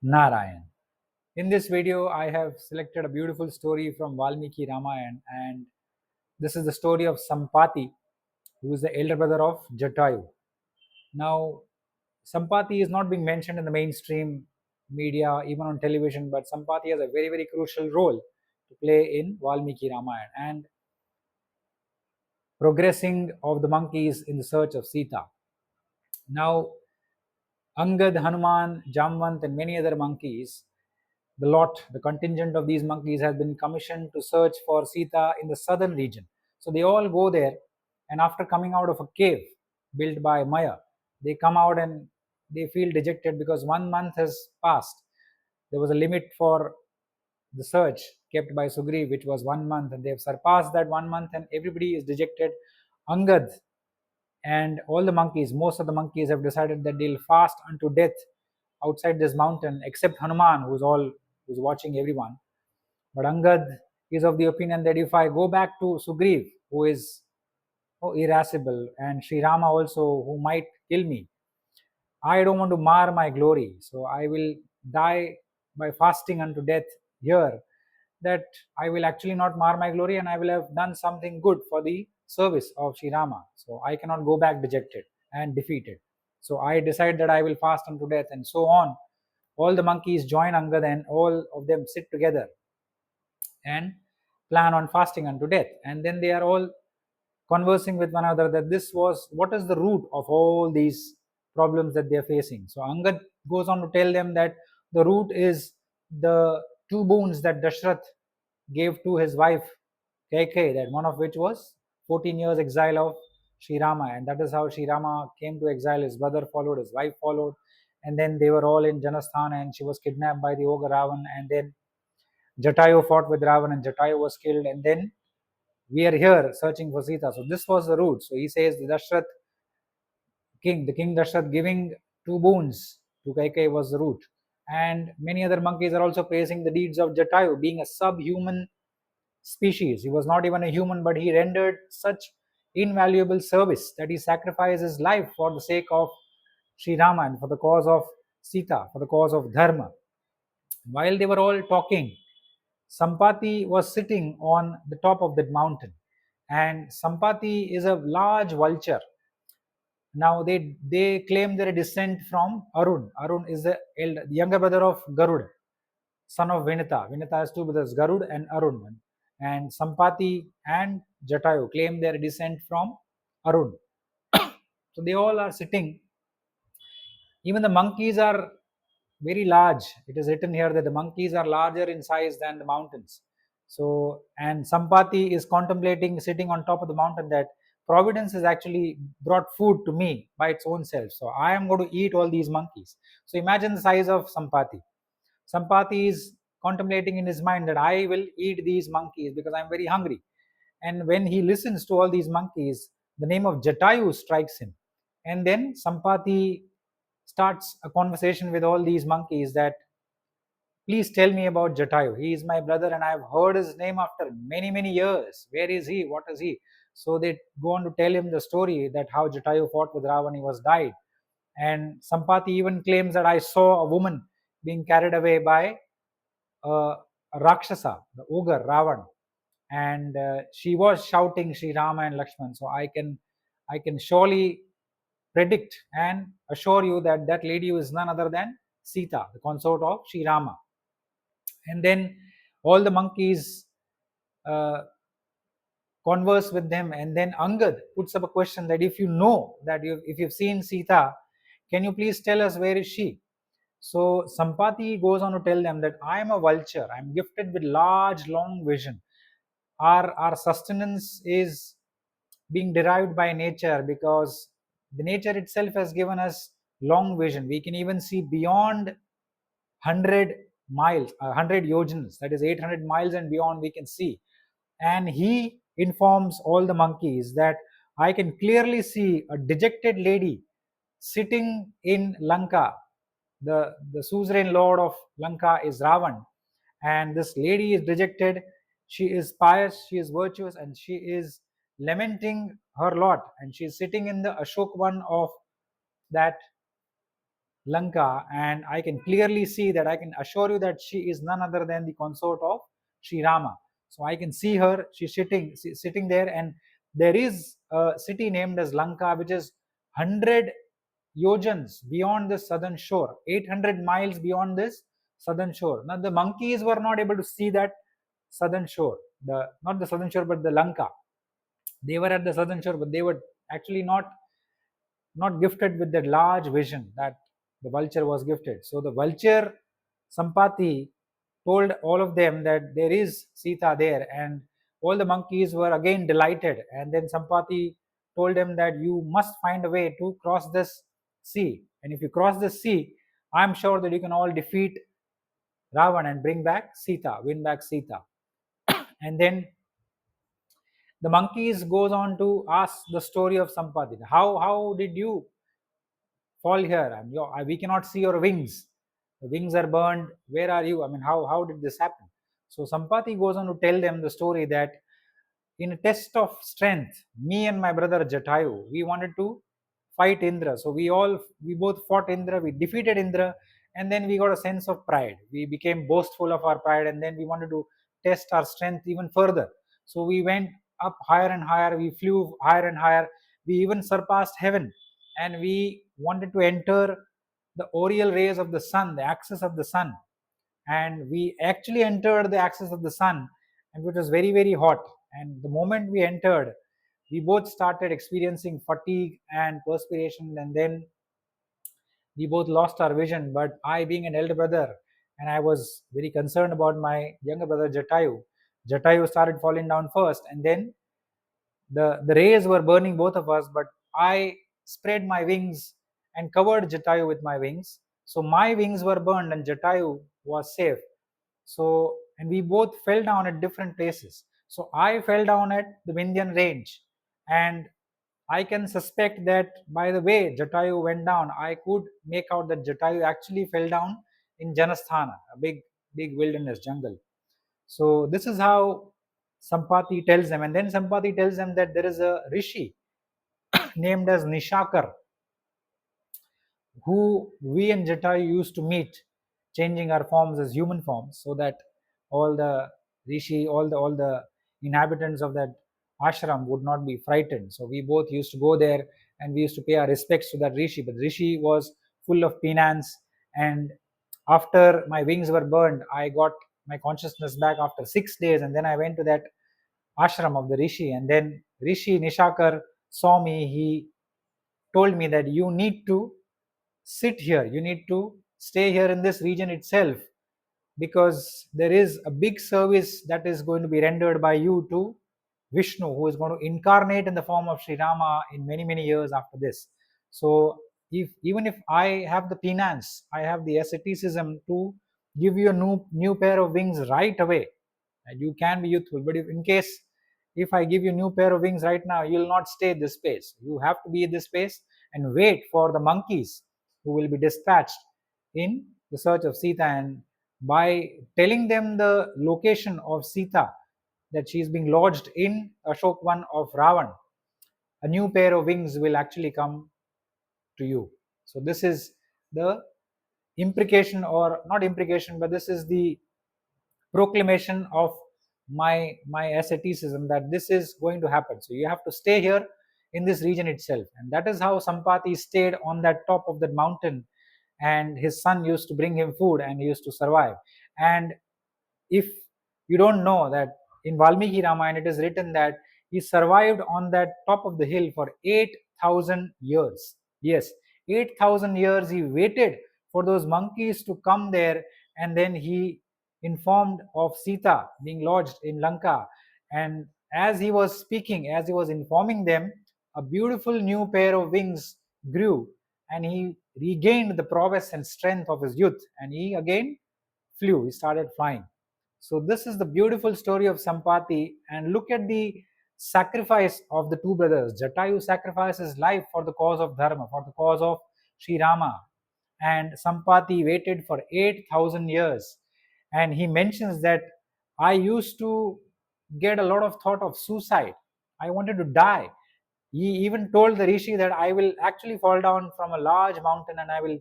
Narayan. In this video, I have selected a beautiful story from Valmiki Ramayana, and this is the story of Sampati, who is the elder brother of Jatayu. Now, Sampati is not being mentioned in the mainstream media, even on television, but Sampati has a very, very crucial role to play in Valmiki Ramayana and progressing of the monkeys in the search of Sita. Now, Angad, Hanuman, Jamwant, and many other monkeys, the contingent of these monkeys has been commissioned to search for Sita in the southern region. So they all go there, and after coming out of a cave built by Maya, they come out and they feel dejected because 1 month has passed. There was a limit for the search kept by Sugriv, which was 1 month, and they have surpassed that 1 month, and everybody is dejected. Angad and all the monkeys, most of the monkeys have decided that they'll fast unto death outside this mountain, except Hanuman, who's watching everyone. But Angad is of the opinion that if I go back to Sugriv, who is irascible, and Sri Rama also, who might kill me, I don't want to mar my glory. So I will die by fasting unto death here, that I will actually not mar my glory and I will have done something good for the service of Sri Rama. So I cannot go back dejected and defeated. So I decide that I will fast unto death, and so on. All the monkeys join Angad and all of them sit together and plan on fasting unto death. And then they are all conversing with one another that this was what is the root of all these problems that they are facing. So Angad goes on to tell them that the root is the two boons that Dashrath gave to his wife Kaikeyi, that one of which was 14 years exile of Sri Rama, and that is how Sri Rama came to exile. His brother followed, his wife followed, and then they were all in Janasthan, and she was kidnapped by the ogre Ravan, and then Jatayu fought with Ravan, and Jatayu was killed, and then we are here searching for Sita. So this was the root. So he says the king Dashrath giving two boons to Kaikeyi was the root. And many other monkeys are also praising the deeds of Jatayu, being a subhuman species. He was not even a human, but he rendered such invaluable service that he sacrificed his life for the sake of Sri Rama and for the cause of Sita, for the cause of Dharma. While they were all talking, Sampati was sitting on the top of that mountain, and Sampati is a large vulture. Now they claim their descent from Arun. Arun is the younger brother of Garud, son of Vinita. Vinita has two brothers, Garud and Arun. And Sampati and Jatayu claim their descent from Arun. So they all are sitting. Even the monkeys are very large. It is written here that the monkeys are larger in size than the mountains. So, and Sampati is contemplating sitting on top of the mountain that Providence has actually brought food to me by its own self. So I am going to eat all these monkeys. So imagine the size of Sampati. Sampati is contemplating in his mind that I will eat these monkeys because I'm very hungry. And when he listens to all these monkeys, the name of Jatayu strikes him. And then Sampati starts a conversation with all these monkeys that please tell me about Jatayu. He is my brother and I have heard his name after many, many years. Where is he? What is he? So they go on to tell him the story that how Jatayu fought with Ravan, he was died. And Sampati even claims that I saw a woman being carried away by a Rakshasa, the ogre Ravan, and she was shouting Sri Rama and Lakshman. So I can surely predict and assure you that that lady is none other than Sita, the consort of Sri Rama. And then all the monkeys uh, converse with them, and then Angad puts up a question that if you know that if you've seen Sita, can you please tell us where is she? So Sampati goes on to tell them that I am a vulture. I'm gifted with large, long vision. Our sustenance is being derived by nature because the nature itself has given us long vision. We can even see beyond 100 miles, 100 yojans, that is 800 miles and beyond, we can see. And he informs all the monkeys that I can clearly see a dejected lady sitting in Lanka. The suzerain lord of Lanka is Ravan, and this lady is dejected. She is pious, she is virtuous, and she is lamenting her lot. And she is sitting in the Ashok one of that Lanka, and I can clearly see that, I can assure you that she is none other than the consort of Sri Rama. So I can see her, she's sitting there, and there is a city named as Lanka, which is 100 yojans beyond the southern shore, 800 miles beyond this southern shore. Now the monkeys were not able to see that southern shore, the not the southern shore but the Lanka. They were at the southern shore, but they were actually not gifted with that large vision that the vulture was gifted. So the vulture, Sampati, told all of them that there is Sita there, and all the monkeys were again delighted. And then Sampati told them that you must find a way to cross this sea. And if you cross this sea, I'm sure that you can all defeat Ravan and bring back Sita, win back Sita. And then the monkeys goes on to ask the story of Sampati. How did you fall here? And we cannot see your wings. The wings are burned. Where are you? I mean, how did this happen? So Sampati goes on to tell them the story that in a test of strength, me and my brother Jatayu, we wanted to fight Indra. So we both fought Indra, we defeated Indra, and then we got a sense of pride. We became boastful of our pride, and then we wanted to test our strength even further. So we went up higher and higher, we flew higher and higher, we even surpassed heaven, and we wanted to enter the aureole rays of the sun, the axis of the sun. And we actually entered the axis of the sun, and it was very, very hot. And the moment we entered, we both started experiencing fatigue and perspiration, and then we both lost our vision. But I, being an elder brother, and I was very concerned about my younger brother Jatayu started falling down first, and then the rays were burning both of us, but I spread my wings and covered Jatayu with my wings. So my wings were burned and Jatayu was safe. So, and we both fell down at different places. So I fell down at the Vindhyan range, and I can suspect that by the way Jatayu went down, I could make out that Jatayu actually fell down in Janasthana, a big wilderness jungle. So this is how Sampati tells them, and then Sampati tells them that there is a rishi named as Nishakar, who we and Jatayu used to meet, changing our forms as human forms, so that all the rishi, all the inhabitants of that ashram would not be frightened. So we both used to go there, and we used to pay our respects to that rishi. But rishi was full of penance, and after my wings were burned, I got my consciousness back after 6 days, and then I went to that ashram of the rishi, and then Rishi Nishakar saw me. He told me that you need to sit here, you need to stay here in this region itself, because there is a big service that is going to be rendered by you to Vishnu, who is going to incarnate in the form of Sri Rama in many, many years after this. So if even if I have the penance, I have the asceticism to give you a new pair of wings right away, and you can be youthful. But if in case if I give you new pair of wings right now, you'll not stay this space. You have to be in this space and wait for the monkeys who will be dispatched in the search of Sita. And by telling them the location of Sita, that she is being lodged in Ashokvan of Ravan, a new pair of wings will actually come to you. So this is the imprecation, or not imprecation, but this is the proclamation of my asceticism, that this is going to happen. So you have to stay here in this region itself. And that is how Sampati stayed on that top of that mountain, and his son used to bring him food, and he used to survive. And if you don't know that, in Valmiki Ramayana it is written that he survived on that top of the hill for 8,000 years. Yes, 8,000 years he waited for those monkeys to come there, and then he informed of Sita being lodged in Lanka. And as he was speaking, as he was informing them, a beautiful new pair of wings grew, and he regained the prowess and strength of his youth, and he again flew, he started flying. So this is the beautiful story of Sampati, and look at the sacrifice of the two brothers. Jatayu sacrificed his life for the cause of Dharma, for the cause of Sri Rama, and Sampati waited for 8,000 years. And he mentions that I used to get a lot of thought of suicide. I wanted to die. He even told the rishi that I will actually fall down from a large mountain and I will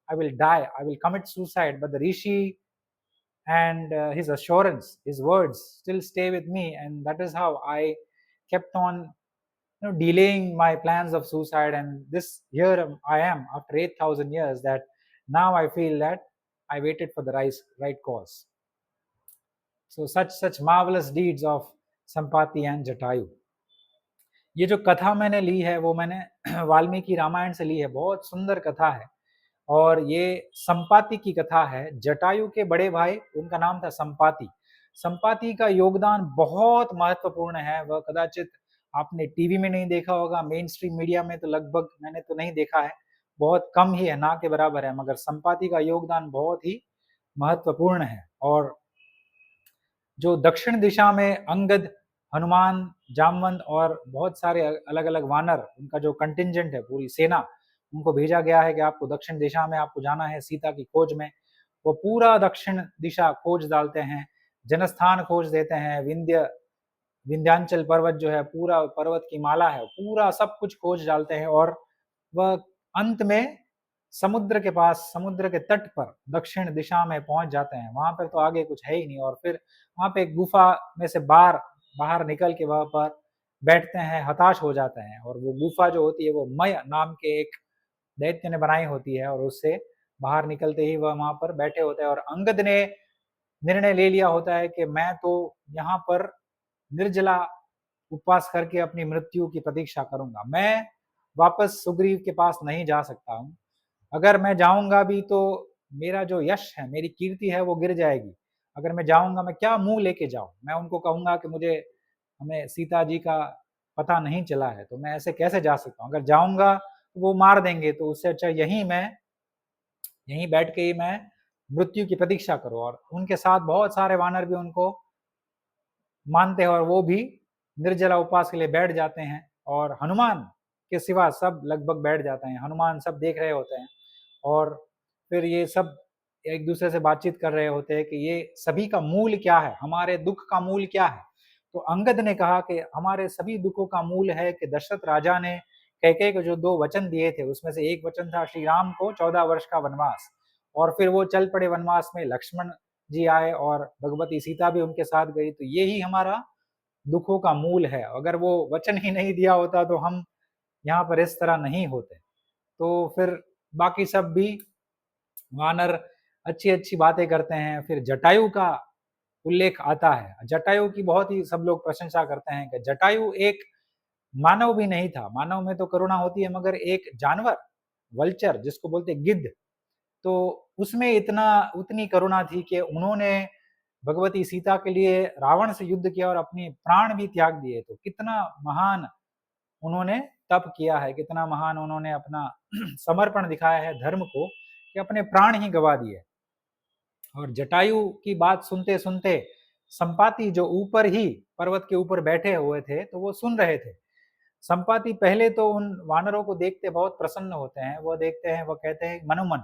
I will die, I will commit suicide. But the rishi and his assurance, his words still stay with me, and that is how I kept on delaying my plans of suicide. And this here I am after 8,000 years, that now I feel that I waited for the right cause. So such marvelous deeds of Sampati and Jatayu. ये जो कथा मैंने ली है वो मैंने वाल्मीकि रामायण से ली है, बहुत सुंदर कथा है। और ये संपाति की कथा है। जटायु के बड़े भाई, उनका नाम था संपाति। संपाति का योगदान बहुत महत्वपूर्ण है। वह कदाचित आपने टीवी में नहीं देखा होगा, मेन स्ट्रीम मीडिया में तो लगभग मैंने तो नहीं देखा है, बहुत कम ही है, ना के बराबर है, मगर संपाति का योगदान बहुत ही महत्वपूर्ण है। और जो दक्षिण दिशा में अंगद, हनुमान, जामवंत और बहुत सारे अलग अलग वानर, उनका जो कंटिंजेंट है, पूरी सेना, उनको भेजा गया है कि आपको दक्षिण दिशा में आपको जाना है सीता की खोज में। वो पूरा दक्षिण दिशा खोज डालते हैं, जनस्थान खोज देते हैं, विंध्यांचल पर्वत जो है, पूरा पर्वत की माला है, पूरा सब कुछ खोज डालते हैं। और वह अंत में समुद्र के पास, समुद्र के तट पर दक्षिण दिशा में पहुंच जाते हैं। वहां पर तो आगे कुछ है ही नहीं। और फिर वहां पे एक गुफा में से बाहर निकल के वहां पर बैठते हैं, हताश हो जाते हैं। और वो गुफा जो होती है वो मय नाम के एक दैत्य ने बनाई होती है, और उससे बाहर निकलते ही वह वहां पर बैठे होते हैं। और अंगद ने निर्णय ले लिया होता है कि मैं तो यहाँ पर निर्जला उपवास करके अपनी मृत्यु की प्रतीक्षा करूंगा, मैं वापस सुग्रीव के पास नहीं जा सकता हूँ। अगर मैं जाऊंगा भी तो मेरा जो यश है, मेरी कीर्ति है, वो गिर जाएगी। अगर मैं जाऊंगा, मैं क्या मुंह लेके जाऊं? मैं उनको कहूंगा कि हमें सीता जी का पता नहीं चला है, तो मैं ऐसे कैसे जा सकता हूँ? अगर जाऊंगा तो वो मार देंगे, तो उससे अच्छा यहीं बैठ के ही मैं मृत्यु की प्रतीक्षा करूं। और उनके साथ बहुत सारे वानर भी उनको मानते हैं, और वो भी निर्जला उपवास के लिए बैठ जाते हैं। और हनुमान के सिवा सब लगभग बैठ जाते हैं, हनुमान सब देख रहे होते हैं। और फिर ये सब एक दूसरे से बातचीत कर रहे होते हैं कि ये सभी का मूल क्या है, हमारे दुख का मूल क्या है। तो अंगद ने कहा कि हमारे सभी दुखों का मूल है कि दशरथ राजा ने कैकेयी को जो 2 वचन दिए थे, उसमें से एक वचन था श्री राम को 14 वर्ष का वनवास, और फिर वो चल पड़े वनवास में, लक्ष्मण जी आए और भगवती सीता भी उनके साथ गई। तो यही हमारा दुखों का मूल है। अगर वो वचन ही नहीं दिया होता तो हम यहाँ पर इस तरह नहीं होते। तो फिर बाकी सब भी वानर अच्छी अच्छी बातें करते हैं। फिर जटायु का उल्लेख आता है। जटायु की बहुत ही सब लोग प्रशंसा करते हैं कि जटायु एक मानव भी नहीं था। मानव में तो करुणा होती है, मगर एक जानवर, वल्चर जिसको बोलते गिद्ध, तो उसमें उतनी करुणा थी कि उन्होंने भगवती सीता के लिए रावण से युद्ध किया और अपने प्राण भी त्याग दिए। तो कितना महान उन्होंने तप किया है, कितना महान उन्होंने अपना समर्पण दिखाया है धर्म को, कि अपने प्राण ही गवा दिए। और जटायु की बात सुनते सुनते संपाति जो ऊपर ही पर्वत के ऊपर बैठे हुए थे, तो वो सुन रहे थे। संपाति पहले तो उन वानरों को देखते बहुत प्रसन्न होते हैं। वो देखते हैं, वो कहते हैं मनोमन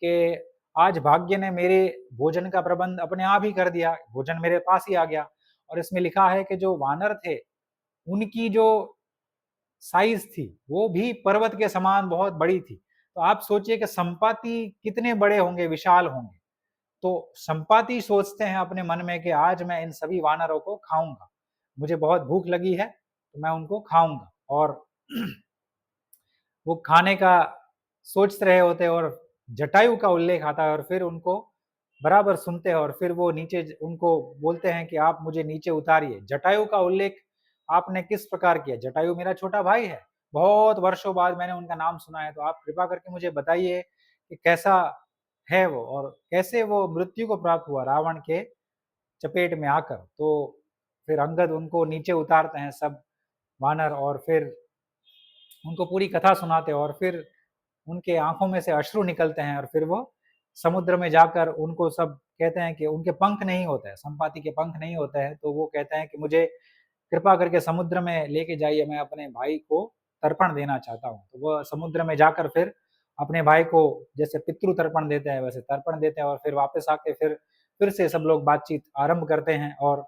कि आज भाग्य ने मेरे भोजन का प्रबंध अपने आप ही कर दिया, भोजन मेरे पास ही आ गया। और इसमें लिखा है कि जो वानर थे, उनकी जो साइज थी वो भी पर्वत के समान बहुत बड़ी थी। तो आप सोचिए कि संपाति कितने बड़े होंगे, विशाल होंगे। तो संपाति सोचते हैं अपने मन में कि आज मैं इन सभी वानरों को खाऊंगा, मुझे बहुत भूख लगी है तो मैं उनको खाऊंगा। और वो खाने का सोच रहे होते हैं, और जटायु का उल्लेख आता है, और फिर उनको बराबर सुनते हैं, और फिर वो नीचे उनको बोलते हैं कि आप मुझे नीचे उतारिए। जटायु का उल्लेख आपने किस प्रकार किया? जटायु मेरा छोटा भाई है, बहुत वर्षों बाद मैंने उनका नाम सुना है, तो आप कृपा करके मुझे बताइए कि कैसा है वो, और कैसे वो मृत्यु को प्राप्त हुआ रावण के चपेट में आकर। तो फिर अंगद उनको नीचे उतारते हैं सब वानर, और फिर उनको पूरी कथा सुनाते हैं। और फिर उनके आंखों में से अश्रु निकलते हैं, और फिर वो समुद्र में जाकर उनको सब कहते हैं कि उनके पंख नहीं होते हैं, संपाति के पंख नहीं होते हैं। तो वो कहते हैं कि मुझे कृपा करके समुद्र में लेके जाइए, मैं अपने भाई को तर्पण देना चाहता हूँ। तो वह समुद्र में जाकर फिर अपने भाई को जैसे पितृ तर्पण देते हैं वैसे तर्पण देते हैं, और फिर वापस आके फिर से सब लोग बातचीत आरंभ करते हैं। और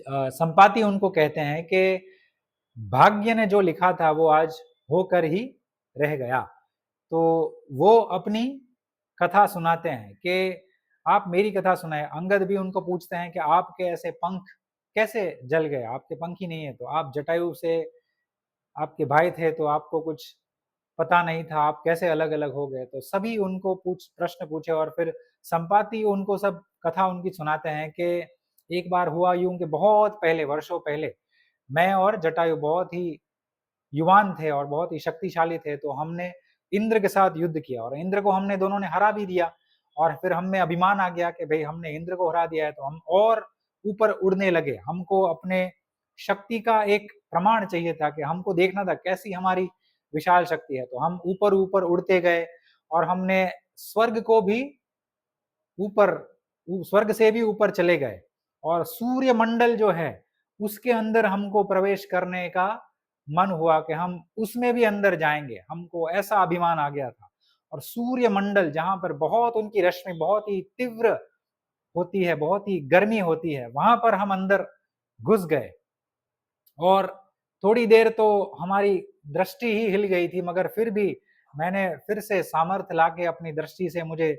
संपाति उनको कहते हैं कि भाग्य ने जो लिखा था वो आज होकर ही रह गया। तो वो अपनी कथा सुनाते हैं कि आप मेरी कथा सुनाए। अंगद भी उनको पूछते हैं कि आपके ऐसे पंख कैसे जल गए, आपके पंख ही नहीं है, तो आप जटायु से आपके भाई थे तो आपको कुछ पता नहीं था, आप कैसे अलग अलग हो गए। तो सभी उनको प्रश्न पूछे और फिर संपाति उनको सब कथा उनकी सुनाते हैं कि एक बार हुआ यूं कि बहुत पहले, वर्षों पहले, मैं और जटायु बहुत ही युवान थे और बहुत ही शक्तिशाली थे, तो हमने इंद्र के साथ युद्ध किया और इंद्र को हमने दोनों ने हरा भी दिया। और फिर हम में अभिमान आ गया कि भाई हमने इंद्र को हरा दिया है, तो हम और ऊपर उड़ने लगे। हमको अपने शक्ति का एक प्रमाण चाहिए था कि हमको देखना था कैसी हमारी विशाल शक्ति है। तो हम ऊपर ऊपर उड़ते गए और हमने स्वर्ग को भी ऊपर, स्वर्ग से भी ऊपर चले गए और सूर्य मंडल जो है उसके अंदर हमको प्रवेश करने का मन हुआ कि हम उसमें भी अंदर जाएंगे। हमको ऐसा अभिमान आ गया था। और सूर्य मंडल जहां पर बहुत उनकी रश्मि बहुत ही तीव्र होती है, बहुत ही गर्मी होती है, वहां पर हम अंदर घुस गए। और थोड़ी देर तो हमारी दृष्टि ही हिल गई थी, मगर फिर भी मैंने फिर से सामर्थ्य लाके अपनी दृष्टि से मुझे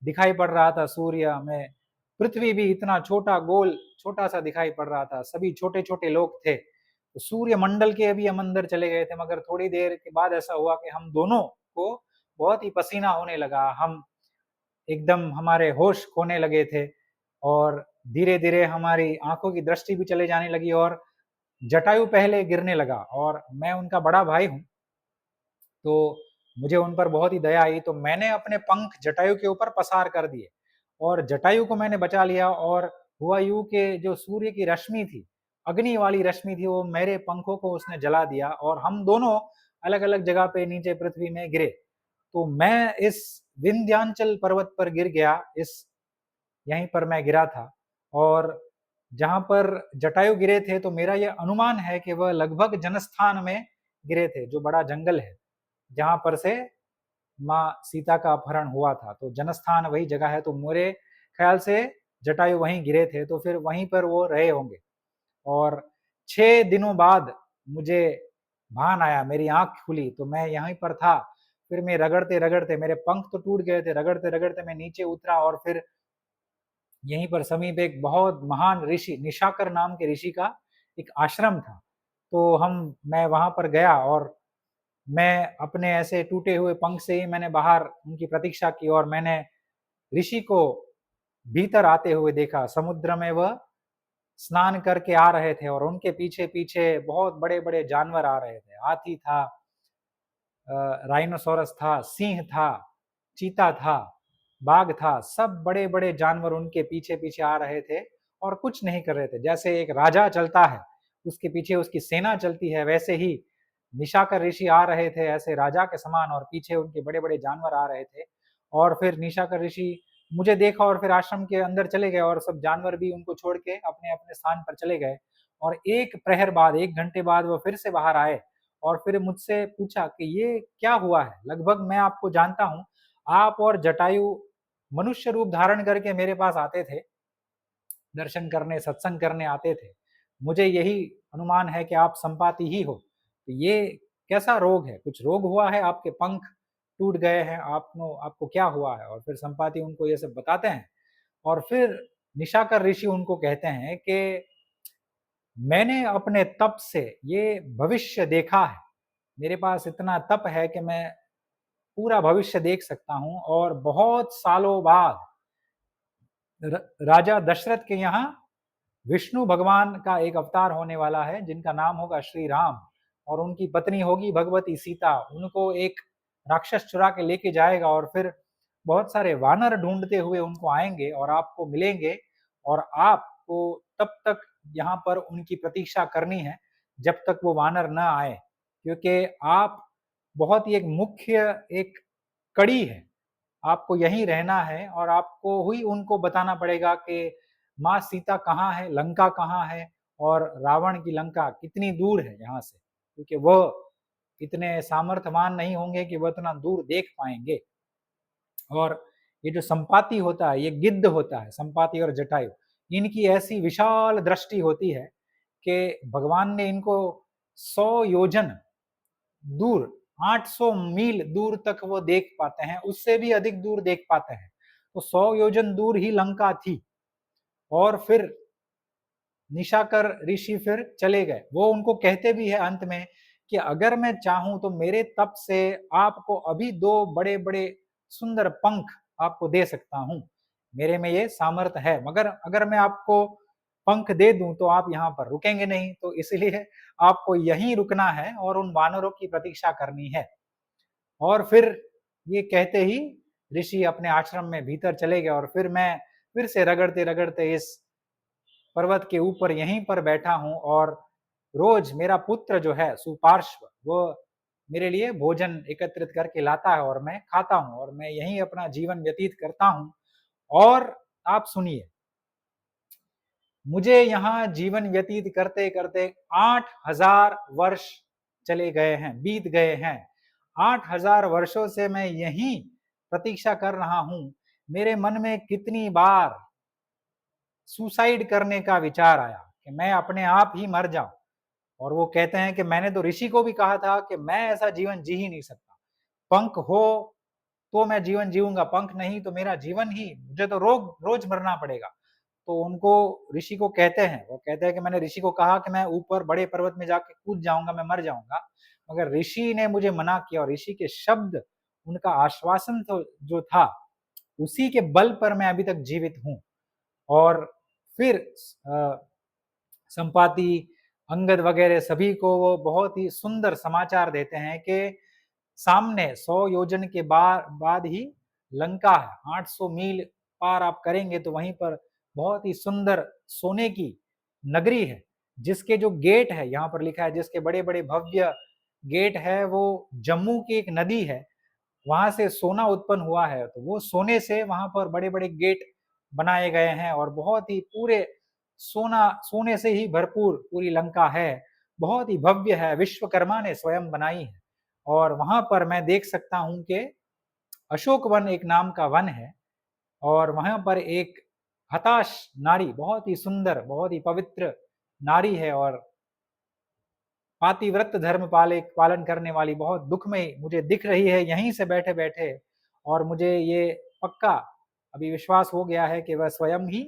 दिखाई पड़ रहा था सूर्य में, पृथ्वी भी इतना छोटा गोल छोटा सा दिखाई पड़ रहा था, सभी छोटे छोटे लोग थे। तो सूर्य मंडल के अभी हम अंदर चले गए थे, मगर थोड़ी देर के बाद ऐसा हुआ कि हम दोनों को बहुत ही पसीना होने लगा, हम एकदम हमारे होश खोने लगे थे और धीरे धीरे हमारी आंखों की दृष्टि भी चले जाने लगी। और जटायु पहले गिरने लगा और मैं उनका बड़ा भाई हूं, तो मुझे उन पर बहुत ही दया आई, तो मैंने अपने पंख जटायु के ऊपर पसार कर दिए और जटायु को मैंने बचा लिया। और हुआ यूं कि जो सूर्य की रश्मि थी, अग्नि वाली रश्मि थी, वो मेरे पंखों को उसने जला दिया और हम दोनों अलग अलग जगह पे नीचे पृथ्वी में गिरे। तो मैं इस विंध्याचल पर्वत पर गिर गया, इस यहीं पर मैं गिरा था। और जहां पर जटायु गिरे थे तो मेरा यह अनुमान है कि वह लगभग जनस्थान में गिरे थे, जो बड़ा जंगल है जहां पर से माँ सीता का अपहरण हुआ था। तो जनस्थान वही जगह है, तो मेरे ख्याल से जटायु वहीं गिरे थे, तो फिर वहीं पर वो रहे होंगे। और 6 दिनों बाद मुझे भान आया, मेरी आंख खुली, तो मैं यहीं पर था। फिर मैं रगड़ते रगड़ते, मेरे पंख तो टूट गए थे, रगड़ते रगड़ते मैं नीचे उतरा और फिर यहीं पर समीप एक बहुत महान ऋषि, निशाकर नाम के ऋषि का एक आश्रम था। तो मैं वहां पर गया और मैं अपने ऐसे टूटे हुए पंख से ही मैंने बाहर उनकी प्रतीक्षा की और मैंने ऋषि को भीतर आते हुए देखा। समुद्र में वह स्नान करके आ रहे थे और उनके पीछे पीछे बहुत बड़े बड़े जानवर आ रहे थे। हाथी था, राइनोसोरस था, सिंह था, चीता था, बाघ था, सब बड़े बड़े जानवर उनके पीछे पीछे आ रहे थे और कुछ नहीं कर रहे थे। जैसे एक राजा चलता है, उसके पीछे उसकी सेना चलती है, वैसे ही निशाकर ऋषि आ रहे थे ऐसे राजा के समान और पीछे उनके बड़े बड़े जानवर आ रहे थे। और फिर निशाकर ऋषि मुझे देखा और फिर आश्रम के अंदर चले गए और सब जानवर भी उनको छोड़ के अपने अपने स्थान पर चले गए। और 1 प्रहर बाद, 1 घंटे बाद वो फिर से बाहर आए और फिर मुझसे पूछा कि ये क्या हुआ है, लगभग मैं आपको जानता हूँ, आप और जटायु मनुष्य रूप धारण करके मेरे पास आते थे, दर्शन करने, सत्संग करने आते थे। मुझे यही अनुमान है कि आप संपाति ही हो। तो ये कैसा रोग है, कुछ रोग हुआ है, आपके पंख टूट गए हैं, आपको क्या हुआ है? और फिर संपाति उनको ये सब बताते हैं। और फिर निशाकर ऋषि उनको कहते हैं कि मैंने अपने तप से ये भविष्य देखा है, मेरे पास इतना तप है कि मैं पूरा भविष्य देख सकता हूँ और बहुत सालों बाद राजा दशरथ के यहाँ विष्णु भगवान का एक अवतार होने वाला है जिनका नाम होगा श्री राम, और उनकी पत्नी होगी भगवती सीता। उनको एक राक्षस चुरा के लेके जाएगा और फिर बहुत सारे वानर ढूंढते हुए उनको आएंगे और आपको मिलेंगे और आपको तब तक यहाँ पर उनकी प्रतीक्षा करनी है जब तक वो वानर न आए, क्योंकि आप बहुत ही एक मुख्य एक कड़ी है, आपको यहीं रहना है और आपको ही उनको बताना पड़ेगा कि माँ सीता कहाँ है, लंका कहाँ है और रावण की लंका कितनी दूर है यहाँ से, क्योंकि वह इतने सामर्थ्यवान नहीं होंगे कि वह इतना दूर देख पाएंगे। और ये जो संपाति होता है, ये गिद्ध होता है, संपाति और जटायु, इनकी ऐसी विशाल दृष्टि होती है कि भगवान ने इनको 100 योजन दूर 800 मील दूर तक वो देख पाते हैं, उससे भी अधिक दूर देख पाते हैं। तो 100 योजन दूर ही लंका थी। और फिर निशाकर ऋषि फिर चले गए। वो उनको कहते भी है अंत में कि अगर मैं चाहूं तो मेरे तप से आपको अभी 2 बड़े-बड़े सुंदर पंख आपको दे सकता हूं। मेरे में ये सामर्थ्य है, मगर अगर मैं आपको पंख दे दूं तो आप यहाँ पर रुकेंगे नहीं, तो इसलिए आपको यहीं रुकना है और उन वानरों की प्रतीक्षा करनी है। और फिर ये कहते ही ऋषि अपने आश्रम में भीतर चले गए और फिर मैं फिर से रगड़ते-रगड़ते इस पर्वत के ऊपर यहीं पर बैठा हूँ और रोज मेरा पुत्र जो है सुपार्श्व, वो मेरे लिए भोजन एकत्रित करके लाता है और मैं खाता हूँ और मैं यहीं अपना जीवन व्यतीत करता हूँ। और आप सुनिए, मुझे यहाँ जीवन व्यतीत करते करते 8,000 वर्ष चले गए हैं, बीत गए हैं। 8,000 वर्षों से मैं यहीं प्रतीक्षा कर रहा हूँ। मेरे मन में कितनी बार सुसाइड करने का विचार आया कि मैं अपने आप ही मर जाऊं। और वो कहते हैं कि मैंने तो ऋषि को भी कहा था कि मैं ऐसा जीवन जी ही नहीं सकता। पंख हो तो मैं जीवन जीऊंगा, पंख नहीं तो मेरा जीवन ही, मुझे तो रोज मरना पड़ेगा। तो उनको ऋषि को कहते हैं, वो कहते हैं कि मैंने ऋषि को कहा कि मैं ऊपर बड़े पर्वत में जाके कूद जाऊंगा, मैं मर जाऊंगा, मगर ऋषि ने मुझे मना किया और ऋषि के शब्द, उनका आश्वासन तो जो था, उसी के बल पर मैं अभी तक जीवित हूँ। और फिर संपाति, अंगद वगैरह सभी को वो बहुत ही सुंदर समाचार देते हैं कि सामने 100 योजन के बाद ही लंका है। 800 मील पार आप करेंगे तो वहीं पर बहुत ही सुंदर सोने की नगरी है, जिसके जो गेट है, यहाँ पर लिखा है, जिसके बड़े-बड़े भव्य गेट है, वो जम्मू की एक नदी है, वहां से सोना उत्पन्न हुआ है। तो वो सोने से वहां पर बड़े-बड़े गेट बनाए गए हैं और बहुत ही पूरे सोने से ही भरपूर पूरी लंका है। बहुत ही भव्य है, विश्वकर्मा ने स्वयं बनाई है। और वहां पर मैं देख सकता हूं कि अशोक वन एक नाम का वन है और वहां पर एक हताश नारी, बहुत ही सुंदर, बहुत ही पवित्र नारी है और पातिव्रत धर्म पालन करने वाली बहुत दुखमयी मुझे दिख रही है यहीं से बैठे बैठे। और मुझे ये पक्का अभी विश्वास हो गया है कि वह स्वयं ही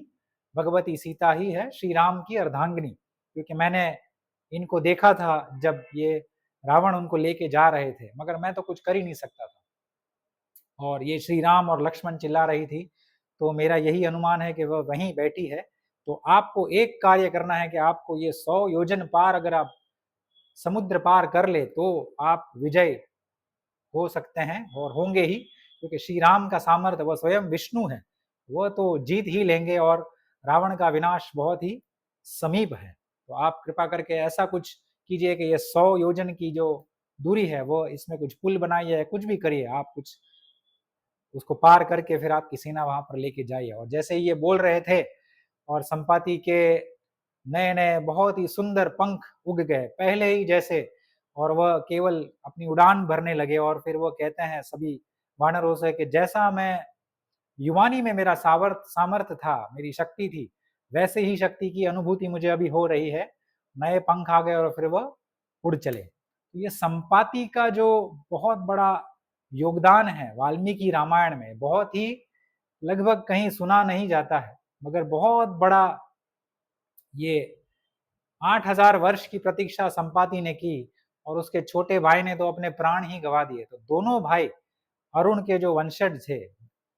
भगवती सीता ही है, श्री राम की अर्धांगिनी, क्योंकि मैंने इनको देखा था जब ये रावण उनको लेके जा रहे थे, मगर मैं तो कुछ कर ही नहीं सकता था। और ये श्री राम और लक्ष्मण चिल्ला रही थी, तो मेरा यही अनुमान है कि वह वहीं बैठी है। तो आपको एक कार्य करना है कि आपको ये 100 योजन पार अगर आप समुद्र पार कर ले तो आप विजय हो सकते हैं और होंगे ही, क्योंकि श्री राम का सामर्थ्य, वह स्वयं विष्णु है, वह तो जीत ही लेंगे और रावण का विनाश बहुत ही समीप है। तो आप कृपा करके ऐसा कुछ कीजिए कि ये 100 योजन की जो दूरी है, वो इसमें कुछ पुल बनाइए, कुछ भी करिए, आप कुछ उसको पार करके फिर आपकी सेना वहां पर लेके जाइए। और जैसे ही ये बोल रहे थे और संपाति के नए नए बहुत ही सुंदर पंख उग गए पहले ही जैसे, और वह केवल अपनी उड़ान भरने लगे। और फिर वो कहते हैं सभी वानरों से कि जैसा मैं युवानी में मेरा सामर्थ्य था, मेरी शक्ति थी, वैसे ही शक्ति की अनुभूति मुझे अभी हो रही है। नए पंख आ गए और फिर वह उड़ चले। तो ये संपाति का जो बहुत बड़ा योगदान है वाल्मीकि रामायण में, बहुत ही लगभग कहीं सुना नहीं जाता है, मगर बहुत बड़ा ये 8,000 वर्ष की प्रतीक्षा संपाति ने की और उसके छोटे भाई ने तो अपने प्राण ही गवा दिए। तो दोनों भाई अरुण के जो वंशज थे,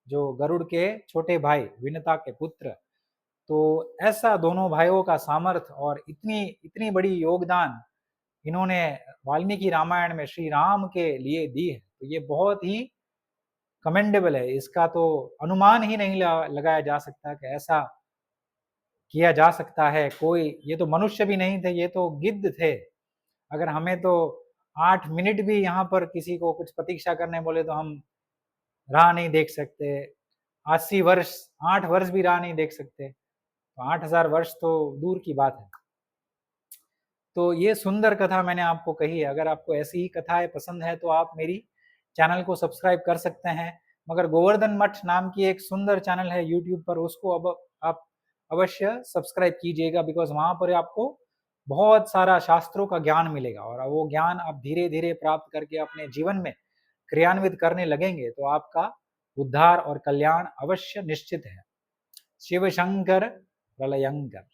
जो गरुड़ के छोटे भाई विनता के पुत्र, तो ऐसा दोनों भाइयों का सामर्थ्य और इतनी इतनी बड़ी योगदान इन्होंने वाल्मीकि रामायण में श्री राम के लिए दी है। तो ये बहुत ही कमेंडेबल है, इसका तो अनुमान ही नहीं लगाया जा सकता कि ऐसा किया जा सकता है। कोई, ये तो मनुष्य भी नहीं थे, ये तो गिद्ध थे। अगर हमें तो 8 मिनट भी यहाँ पर किसी को कुछ प्रतीक्षा करने बोले तो हम राह नहीं देख सकते। 80 वर्ष, 8 वर्ष भी राह नहीं देख सकते, तो 8,000 वर्ष तो दूर की बात है। तो ये सुंदर कथा मैंने आपको कही है। अगर आपको ऐसी ही कथाएं पसंद है तो आप मेरी चैनल को सब्सक्राइब कर सकते हैं। मगर गोवर्धन मठ नाम की एक सुंदर चैनल है यूट्यूब पर, उसको अब आप अवश्य सब्सक्राइब कीजिएगा, बिकॉज वहां पर आपको बहुत सारा शास्त्रों का ज्ञान मिलेगा, और वो ज्ञान आप धीरे धीरे प्राप्त करके अपने जीवन में क्रियान्वित करने लगेंगे तो आपका उद्धार और कल्याण अवश्य निश्चित है। शिव शंकर प्रलयंकर।